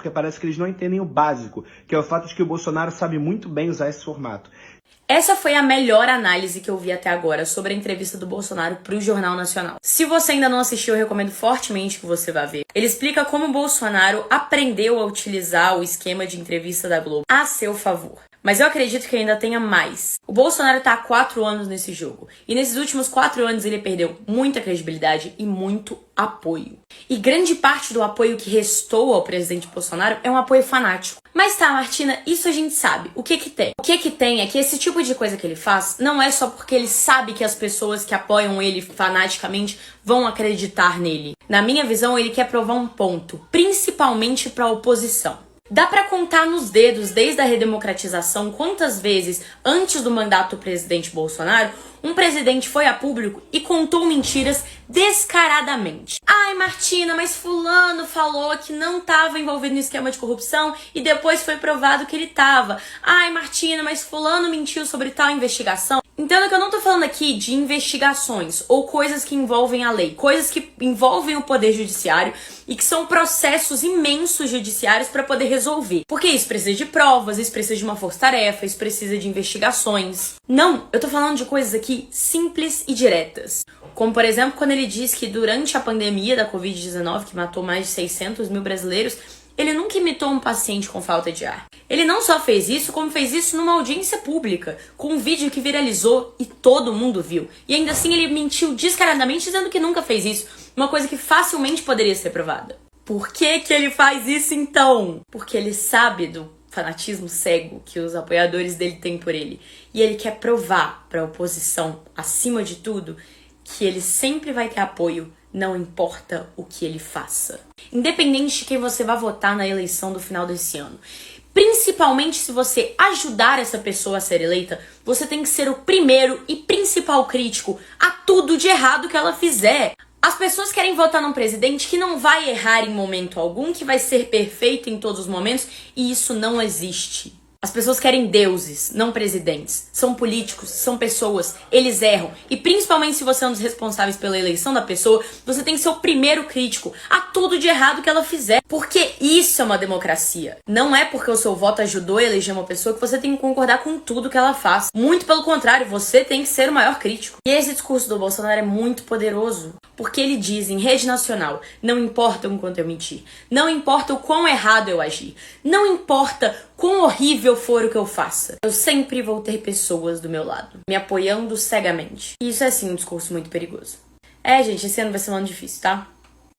porque parece que eles não entendem o básico, que é o fato de que o Bolsonaro sabe muito bem usar esse formato. Essa foi a melhor análise que eu vi até agora sobre a entrevista do Bolsonaro pro Jornal Nacional. Se você ainda não assistiu, eu recomendo fortemente que você vá ver. Ele explica como o Bolsonaro aprendeu a utilizar o esquema de entrevista da Globo a seu favor. Mas eu acredito que ainda tenha mais. O Bolsonaro tá há 4 anos nesse jogo. E nesses últimos 4 anos ele perdeu muita credibilidade e muito apoio. E grande parte do apoio que restou ao presidente Bolsonaro é um apoio fanático. Mas tá, Martina, isso a gente sabe. O que que tem? O que que tem é que esse tipo de coisa que ele faz não é só porque ele sabe que as pessoas que apoiam ele fanaticamente vão acreditar nele. Na minha visão, ele quer provar um ponto, principalmente pra oposição. Dá pra contar nos dedos, desde a redemocratização, quantas vezes, antes do mandato do presidente Bolsonaro, um presidente foi a público e contou mentiras descaradamente. Ai, Martina, mas fulano falou que não estava envolvido no esquema de corrupção e depois foi provado que ele estava. Ai, Martina, mas fulano mentiu sobre tal investigação. Entenda que eu não tô falando aqui de investigações ou coisas que envolvem a lei, coisas que envolvem o poder judiciário e que são processos imensos judiciários para poder resolver. Porque isso precisa de provas, isso precisa de uma força-tarefa, isso precisa de investigações. Não, eu tô falando de coisas aqui simples e diretas. Como, por exemplo, quando ele diz que durante a pandemia da Covid-19, que matou mais de 600 mil brasileiros, ele nunca imitou um paciente com falta de ar. Ele não só fez isso, como fez isso numa audiência pública, com um vídeo que viralizou e todo mundo viu. E ainda assim ele mentiu descaradamente dizendo que nunca fez isso, uma coisa que facilmente poderia ser provada. Por que que ele faz isso então? Porque ele sabe do fanatismo cego que os apoiadores dele têm por ele. E ele quer provar para a oposição, acima de tudo, que ele sempre vai ter apoio, não importa o que ele faça. Independente de quem você vai votar na eleição do final desse ano. Principalmente se você ajudar essa pessoa a ser eleita, você tem que ser o primeiro e principal crítico a tudo de errado que ela fizer. As pessoas querem votar num presidente que não vai errar em momento algum, que vai ser perfeito em todos os momentos, e isso não existe. As pessoas querem deuses, não presidentes. São políticos, são pessoas, eles erram. E principalmente se você é um dos responsáveis pela eleição da pessoa, você tem que ser o primeiro crítico a tudo de errado que ela fizer. Porque isso é uma democracia. Não é porque o seu voto ajudou a eleger uma pessoa que você tem que concordar com tudo que ela faz. Muito pelo contrário, você tem que ser o maior crítico. E esse discurso do Bolsonaro é muito poderoso. Porque ele diz em rede nacional, não importa o quanto eu mentir, não importa o quão errado eu agir, não importa quão horrível for o que eu faça, eu sempre vou ter pessoas do meu lado, me apoiando cegamente. E isso é sim um discurso muito perigoso. Gente, esse ano vai ser um ano difícil, tá?